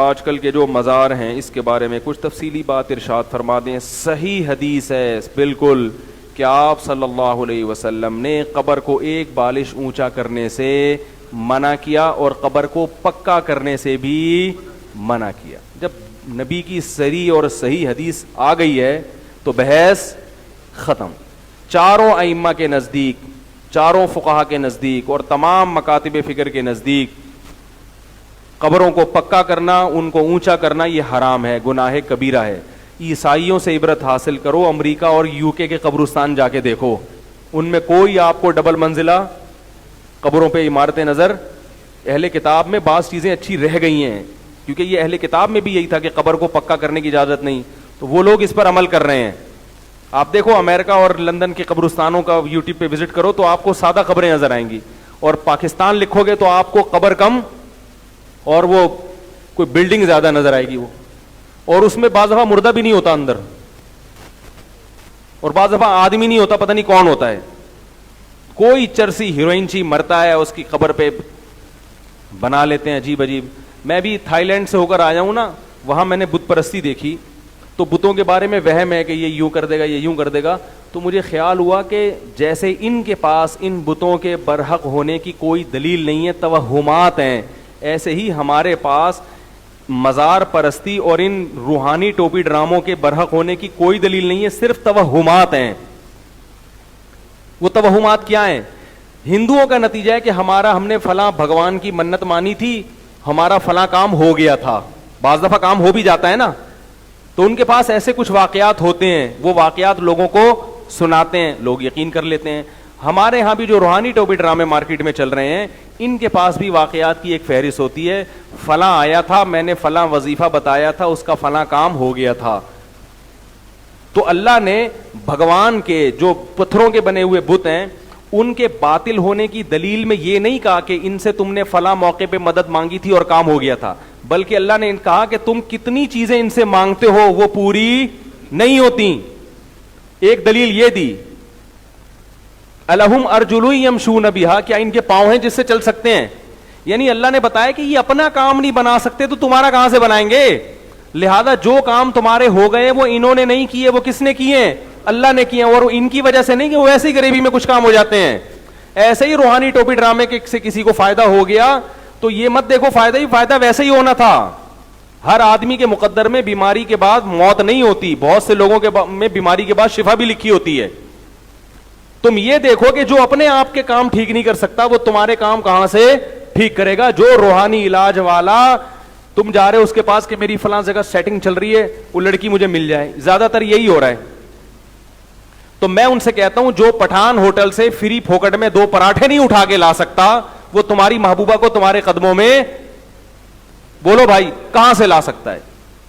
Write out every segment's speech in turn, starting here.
آج کل کے جو مزار ہیں اس کے بارے میں کچھ تفصیلی بات ارشاد فرما دیں. صحیح حدیث ہے بالکل کہ آپ صلی اللہ علیہ وسلم نے قبر کو ایک بالش اونچا کرنے سے منع کیا اور قبر کو پکا کرنے سے بھی منع کیا. جب نبی کی صریح اور صحیح حدیث آ گئی ہے تو بحث ختم. چاروں ائمہ کے نزدیک, چاروں فقہا کے نزدیک اور تمام مکاتب فکر کے نزدیک قبروں کو پکا کرنا, ان کو اونچا کرنا یہ حرام ہے, گناہ کبیرہ ہے. عیسائیوں سے عبرت حاصل کرو, امریکہ اور یو کے قبرستان جا کے دیکھو, ان میں کوئی آپ کو ڈبل منزلہ قبروں پہ عمارتیں نظر. اہل کتاب میں بعض چیزیں اچھی رہ گئی ہیں کیونکہ یہ اہل کتاب میں بھی یہی تھا کہ قبر کو پکا کرنے کی اجازت نہیں, تو وہ لوگ اس پر عمل کر رہے ہیں. آپ دیکھو امریکہ اور لندن کے قبرستانوں کا یوٹیوب پہ وزٹ کرو تو آپ کو سادہ قبریں نظر آئیں گی, اور پاکستان لکھو گے تو آپ کو قبر کم اور وہ کوئی بلڈنگ زیادہ نظر آئے گی وہ, اور اس میں بعض دفعہ مردہ بھی نہیں ہوتا اندر, اور بعض دفعہ آدمی نہیں ہوتا, پتہ نہیں کون ہوتا ہے. کوئی چرسی ہیروئن چی مرتا ہے اس کی قبر پہ بنا لیتے ہیں عجیب عجیب. میں بھی تھائی لینڈ سے ہو کر آیا ہوں نا, وہاں میں نے بت پرستی دیکھی تو بتوں کے بارے میں وہم ہے کہ یہ یوں کر دے گا, یہ یوں کر دے گا. تو مجھے خیال ہوا کہ جیسے ان کے پاس ان بتوں کے برحق ہونے کی کوئی دلیل نہیں ہے, توہمات ہیں, ایسے ہی ہمارے پاس مزار پرستی اور ان روحانی ٹوپی ڈراموں کے برحق ہونے کی کوئی دلیل نہیں ہے, صرف توہمات ہیں. وہ توہمات کیا ہیں؟ ہندوؤں کا نتیجہ ہے کہ ہم نے فلاں بھگوان کی منت مانی تھی, ہمارا فلاں کام ہو گیا تھا. بعض دفعہ کام ہو بھی جاتا ہے نا, تو ان کے پاس ایسے کچھ واقعات ہوتے ہیں, وہ واقعات لوگوں کو سناتے ہیں, لوگ یقین کر لیتے ہیں. ہمارے ہاں بھی جو روحانی ٹوپی ڈرامے مارکیٹ میں چل رہے ہیں, ان کے پاس بھی واقعات کی ایک فہرست ہوتی ہے. فلاں آیا تھا, میں نے فلاں وظیفہ بتایا تھا, اس کا فلاں کام ہو گیا تھا. تو اللہ نے بھگوان کے جو پتھروں کے بنے ہوئے بت ہیں ان کے باطل ہونے کی دلیل میں یہ نہیں کہا کہ ان سے تم نے فلاں موقع پہ مدد مانگی تھی اور کام ہو گیا تھا, بلکہ اللہ نے کہا کہ تم کتنی چیزیں ان سے مانگتے ہو وہ پوری نہیں ہوتی. ایک دلیل یہ دی, الہم ارجل یمشون بہا, کیا ان کے پاؤں ہیں جس سے چل سکتے ہیں؟ یعنی اللہ نے بتایا کہ یہ اپنا کام نہیں بنا سکتے تو تمہارا کہاں سے بنائیں گے؟ لہذا جو کام تمہارے ہو گئے وہ انہوں نے نہیں کیے, وہ کس نے کیے ہیں؟ اللہ نے کیے, اور ان کی وجہ سے نہیں کہ وہ ایسے ہی غریبی میں کچھ کام ہو جاتے ہیں. ایسے ہی روحانی ٹوپی ڈرامے سے کسی کو فائدہ ہو گیا تو یہ مت دیکھو فائدہ ہی فائدہ ویسے ہی ہونا تھا. ہر آدمی کے مقدر میں بیماری کے بعد موت نہیں ہوتی, بہت سے لوگوں کے میں بیماری کے بعد شفا بھی لکھی ہوتی ہے. تم یہ دیکھو کہ جو اپنے آپ کے کام ٹھیک نہیں کر سکتا وہ تمہارے کام کہاں سے ٹھیک کرے گا؟ جو روحانی علاج والا, تم جا رہے ہو اس کے پاس کہ میری فلاں جگہ سیٹنگ چل رہی ہے, وہ لڑکی مجھے مل جائے, زیادہ تر یہی ہو رہا ہے. تو میں ان سے کہتا ہوں جو پٹھان ہوٹل سے فری پھوکٹ میں 2 پراٹھے نہیں اٹھا کے لا سکتا وہ تمہاری محبوبہ کو تمہارے قدموں میں, بولو بھائی, کہاں سے لا سکتا ہے؟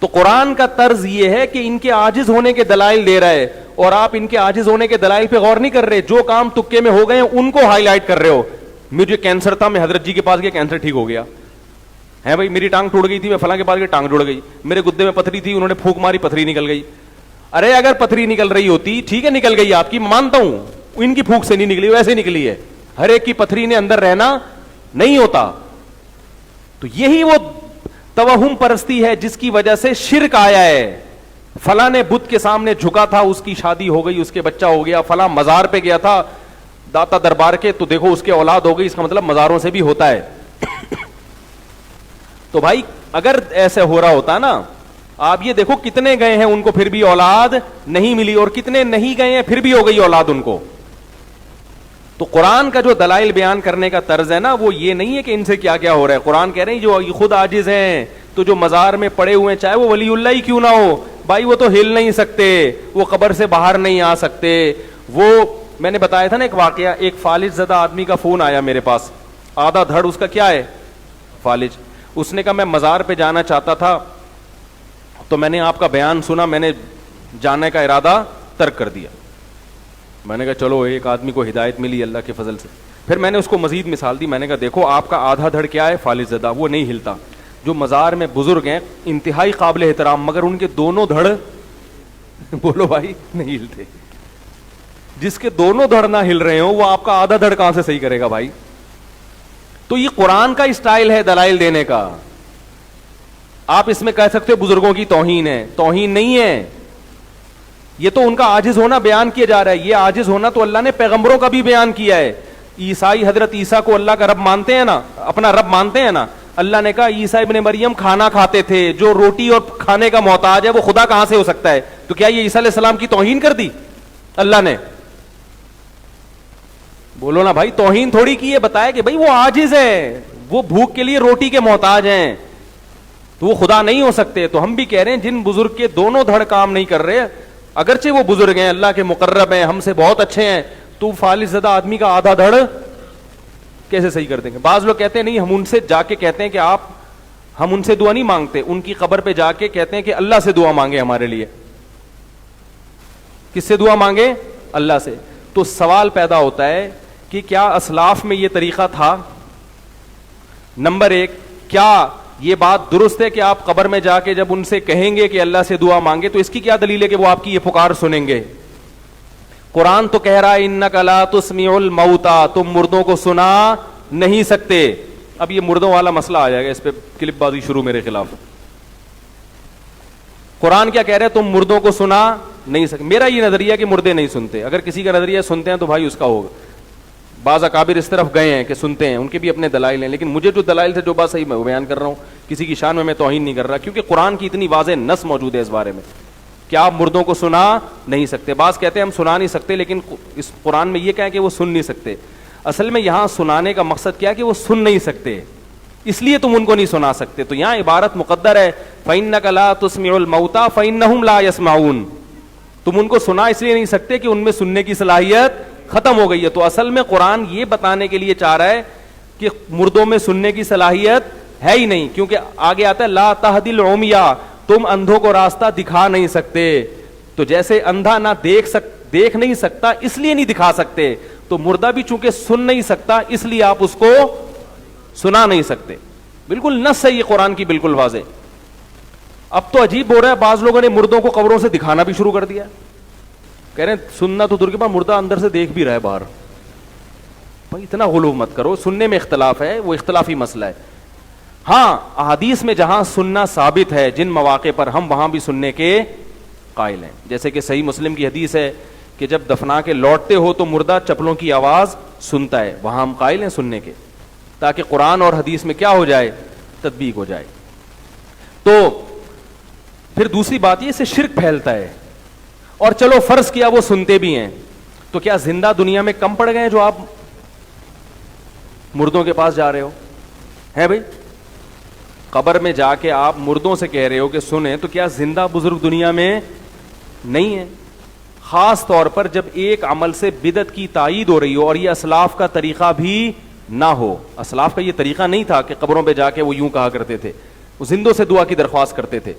تو قرآن کا طرز یہ ہے کہ ان کے عاجز ہونے کے دلائل دے رہا ہے, اور آپ ان کے عاجز ہونے کے دلائل پہ غور نہیں کر رہے. جو کام تکے میں ہو گئے ہیں ان کو ہائی لائٹ کر رہے ہو. مجھے کینسر تھا, میں حضرت جی کے پاس گیا, کینسر ٹھیک ہو گیا ہے. بھائی میری ٹانگ ٹوٹ گئی تھی, میں فلاں کے پاس گیا, ٹانگ جڑ گئی. میرے گدے میں پتھری تھی, انہوں نے پھونک ماری, پتھری نکل گئی. ارے اگر پتھری نکل رہی ہوتی ٹھیک ہے, نکل گئی آپ کی, مانتا ہوں, ان کی پھونک سے نہیں نکلی, ویسے نکلی ہے. ہر ایک کی پتھری نے اندر رہنا نہیں ہوتا. تو یہی وہ توہم پرستی ہے جس کی وجہ سے شرک آیا ہے. فلاں نے بت کے سامنے جھکا تھا, اس کی شادی ہو گئی, اس کے بچہ ہو گیا. فلاں مزار پہ گیا تھا داتا دربار کے, تو دیکھو اس کے اولاد ہو گئی. اس کا مطلب مزاروں سے بھی ہوتا ہے. تو بھائی اگر ایسے ہو رہا ہوتا نا, آپ یہ دیکھو کتنے گئے ہیں ان کو پھر بھی اولاد نہیں ملی, اور کتنے نہیں گئے ہیں پھر بھی ہو گئی اولاد ان کو. تو قرآن کا جو دلائل بیان کرنے کا طرز ہے نا, وہ یہ نہیں ہے کہ ان سے کیا کیا ہو رہا ہے. قرآن کہہ رہے ہیں جو خود عاجز ہیں, تو جو مزار میں پڑے ہوئے ہیں, چاہے وہ ولی اللہ ہی کیوں نہ ہو بھائی, وہ تو ہل نہیں سکتے, وہ قبر سے باہر نہیں آ سکتے. وہ میں نے بتایا تھا نا ایک واقعہ, ایک فالج زدہ آدمی کا فون آیا میرے پاس, آدھا دھڑ اس کا کیا ہے, فالج. اس نے کہا میں مزار پہ جانا چاہتا تھا, تو میں نے آپ کا بیان سنا, میں نے جانے کا ارادہ ترک کر دیا. میں نے کہا چلو ایک آدمی کو ہدایت ملی اللہ کے فضل سے. پھر میں نے اس کو مزید مثال دی, میں نے کہا دیکھو آپ کا آدھا دھڑ کیا ہے, فالج زدہ, وہ نہیں ہلتا. جو مزار میں بزرگ ہیں انتہائی قابل احترام, مگر ان کے دونوں دھڑ بولو بھائی نہیں ہلتے. جس کے دونوں دھڑ نہ ہل رہے ہوں وہ آپ کا آدھا دھڑ کہاں سے صحیح کرے گا بھائی؟ تو یہ قرآن کا اسٹائل ہے دلائل دینے کا. آپ اس میں کہہ سکتے ہو بزرگوں کی توہین ہے، توہین نہیں ہے، یہ تو ان کا عاجز ہونا بیان کیا جا رہا ہے. یہ عاجز ہونا تو اللہ نے پیغمبروں کا بھی بیان کیا ہے. عیسائی حضرت عیسیٰ کو اللہ کا رب مانتے ہیں نا، اپنا رب مانتے ہیں نا. اللہ نے کہا عیسیٰ ابن مریم کھانا کھاتے تھے، جو روٹی اور کھانے کا محتاج ہے وہ خدا کہاں سے ہو سکتا ہے؟ تو کیا یہ عیسیٰ علیہ السلام کی توہین کر دی اللہ نے؟ بولو نا بھائی، توہین تھوڑی کی ہے، بتایا کہ بھائی وہ عاجز ہے، وہ بھوک کے لیے روٹی کے محتاج ہیں، تو وہ خدا نہیں ہو سکتے. تو ہم بھی کہہ رہے ہیں جن بزرگ کے دونوں دھڑ کام نہیں کر رہے، اگرچہ وہ بزرگ ہیں، اللہ کے مقرب ہیں، ہم سے بہت اچھے ہیں، تو فالج زدہ آدمی کا آدھا دھڑ کیسے صحیح کر دیں گے؟ بعض لوگ کہتے ہیں نہیں، ہم ان سے جا کے کہتے ہیں کہ ہم ان سے دعا نہیں مانگتے، ان کی قبر پہ جا کے کہتے ہیں کہ اللہ سے دعا مانگے ہمارے لیے. کس سے دعا مانگے؟ اللہ سے. تو سوال پیدا ہوتا ہے کہ کیا اسلاف میں یہ طریقہ تھا؟ نمبر ایک، کیا یہ بات درست ہے کہ آپ قبر میں جا کے جب ان سے کہیں گے کہ اللہ سے دعا مانگے تو اس کی کیا دلیل ہے کہ وہ آپ کی یہ پکار سنیں گے؟ قرآن تو کہہ رہا ہے انک لا تسمع الموتى، تم مردوں کو سنا نہیں سکتے. اب یہ مردوں والا مسئلہ آ جائے گا، اس پہ کلپ بازی شروع میرے خلاف. قرآن کیا کہہ رہا ہے؟ تم مردوں کو سنا نہیں سکتے. میرا یہ نظریہ کہ مردے نہیں سنتے، اگر کسی کا نظریہ سنتے ہیں تو بھائی اس کا ہوگا. بعض اکابر اس طرف گئے ہیں کہ سنتے ہیں، ان کے بھی اپنے دلائل ہیں، لیکن مجھے جو دلائل تھے جو بات صحیح میں بیان کر رہا ہوں، کسی کی شان میں توہین نہیں کر رہا، کیونکہ قرآن کی اتنی واضح نص موجود ہے اس بارے میں کہ آپ مردوں کو سنا نہیں سکتے. بعض کہتے ہیں ہم سنا نہیں سکتے، لیکن اس قرآن میں یہ کہا کہ وہ سن نہیں سکتے. اصل میں یہاں سنانے کا مقصد کیا ہے کہ وہ سن نہیں سکتے، اس لیے تم ان کو نہیں سنا سکتے. تو یہاں عبارت مقدر ہے فَإِنَّكَ لَا تُسْمِعُ الْمَوْتَى فَإِنَّهُمْ لَا يَسْمَعُونَ. تم ان کو سنا اس لیے نہیں سکتے کہ ان میں سننے کی صلاحیت ختم ہو گئی ہے. تو اصل میں قرآن یہ بتانے کے لیے چاہ رہا ہے کہ مردوں میں سننے کی صلاحیت ہے ہی نہیں، کیونکہ آگے آتا ہے لا تہدی العمیٰ، تم اندھوں کو راستہ دکھا نہیں سکتے. تو جیسے اندھا نہ دیکھ نہیں سکتا اس لیے نہیں دکھا سکتے، تو مردہ بھی چونکہ سن نہیں سکتا اس لیے آپ اس کو سنا نہیں سکتے. بالکل نص ہے یہ قرآن کی، بالکل واضح. اب تو عجیب ہو رہا ہے، بعض لوگوں نے مردوں کو قبروں سے دکھانا بھی شروع کر دیا. کہہ رہے ہیں سننا تو دور کے بعد مردہ اندر سے دیکھ بھی رہا ہے باہر. بھائی اتنا غلو مت کرو، سننے میں اختلاف ہے، وہ اختلافی مسئلہ ہے. ہاں احادیث میں جہاں سننا ثابت ہے جن مواقع پر، ہم وہاں بھی سننے کے قائل ہیں. جیسے کہ صحیح مسلم کی حدیث ہے کہ جب دفنا کے لوٹتے ہو تو مردہ چپلوں کی آواز سنتا ہے، وہاں ہم قائل ہیں سننے کے، تاکہ قرآن اور حدیث میں کیا ہو جائے؟ تطبیق ہو جائے. تو پھر دوسری بات یہ، اس سے شرک پھیلتا ہے. اور چلو فرض کیا وہ سنتے بھی ہیں، تو کیا زندہ دنیا میں کم پڑ گئے ہیں جو آپ مردوں کے پاس جا رہے ہو؟ ہے بھائی، قبر میں جا کے آپ مردوں سے کہہ رہے ہو کہ سنیں، تو کیا زندہ بزرگ دنیا میں نہیں ہے؟ خاص طور پر جب ایک عمل سے بدعت کی تائید ہو رہی ہو اور یہ اسلاف کا طریقہ بھی نہ ہو. اسلاف کا یہ طریقہ نہیں تھا کہ قبروں پہ جا کے وہ یوں کہا کرتے تھے، وہ زندوں سے دعا کی درخواست کرتے تھے.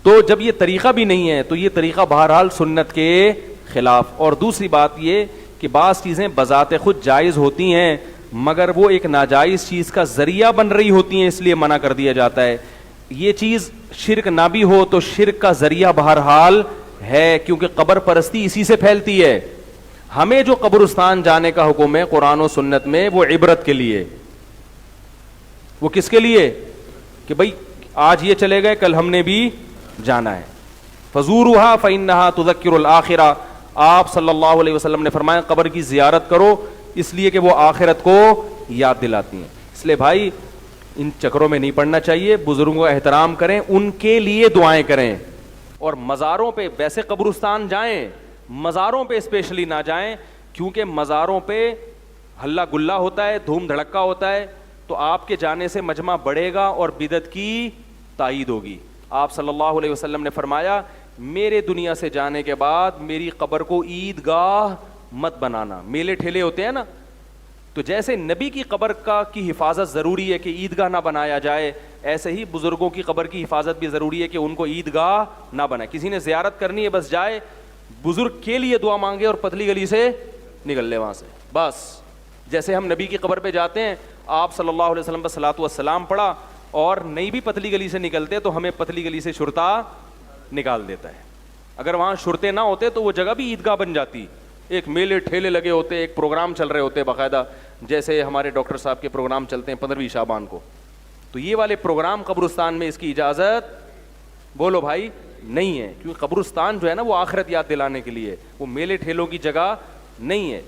تو جب یہ طریقہ بھی نہیں ہے تو یہ طریقہ بہرحال سنت کے خلاف. اور دوسری بات یہ کہ بعض چیزیں بذات خود جائز ہوتی ہیں مگر وہ ایک ناجائز چیز کا ذریعہ بن رہی ہوتی ہیں، اس لیے منع کر دیا جاتا ہے. یہ چیز شرک نہ بھی ہو تو شرک کا ذریعہ بہرحال ہے، کیونکہ قبر پرستی اسی سے پھیلتی ہے. ہمیں جو قبرستان جانے کا حکم ہے قرآن و سنت میں، وہ عبرت کے لیے. وہ کس کے لیے؟ کہ بھئی آج یہ چلے گئے، کل ہم نے بھی جانا ہے. فزورها فإنها تذکر الآخرہ. آپ صلی اللہ علیہ وسلم نے فرمایا قبر کی زیارت کرو اس لیے کہ وہ آخرت کو یاد دلاتی ہیں. اس لیے بھائی ان چکروں میں نہیں پڑنا چاہیے، بزرگوں کا احترام کریں، ان کے لیے دعائیں کریں. اور مزاروں پہ، ویسے قبرستان جائیں، مزاروں پہ اسپیشلی نہ جائیں، کیونکہ مزاروں پہ ہلا گلا ہوتا ہے، دھوم دھڑکا ہوتا ہے، تو آپ کے جانے سے مجمع بڑھے گا اور بدعت کی تائید ہوگی. آپ صلی اللہ علیہ وسلم نے فرمایا میرے دنیا سے جانے کے بعد میری قبر کو عیدگاہ مت بنانا. میلے ٹھیلے ہوتے ہیں نا، تو جیسے نبی کی قبر کی حفاظت ضروری ہے کہ عیدگاہ نہ بنایا جائے، ایسے ہی بزرگوں کی قبر کی حفاظت بھی ضروری ہے کہ ان کو عیدگاہ نہ بنائے. کسی نے زیارت کرنی ہے بس جائے، بزرگ کے لیے دعا مانگے اور پتلی گلی سے نکل لے وہاں سے بس. جیسے ہم نبی کی قبر پہ جاتے ہیں، آپ صلی اللہ علیہ وسلم پر صلاۃ والسلام پڑھا اور نہیں بھی پتلی گلی سے نکلتے تو ہمیں پتلی گلی سے شرطا نکال دیتا ہے. اگر وہاں شرطے نہ ہوتے تو وہ جگہ بھی عیدگاہ بن جاتی. ایک میلے ٹھیلے لگے ہوتے، ایک پروگرام چل رہے ہوتے باقاعدہ، جیسے ہمارے ڈاکٹر صاحب کے پروگرام چلتے ہیں 15ویں شعبان کو، تو یہ والے پروگرام قبرستان میں اس کی اجازت بولو بھائی نہیں ہے, کیونکہ قبرستان جو ہے نا وہ آخرت یاد دلانے کے لیے, وہ میلے ٹھیلوں کی جگہ نہیں ہے.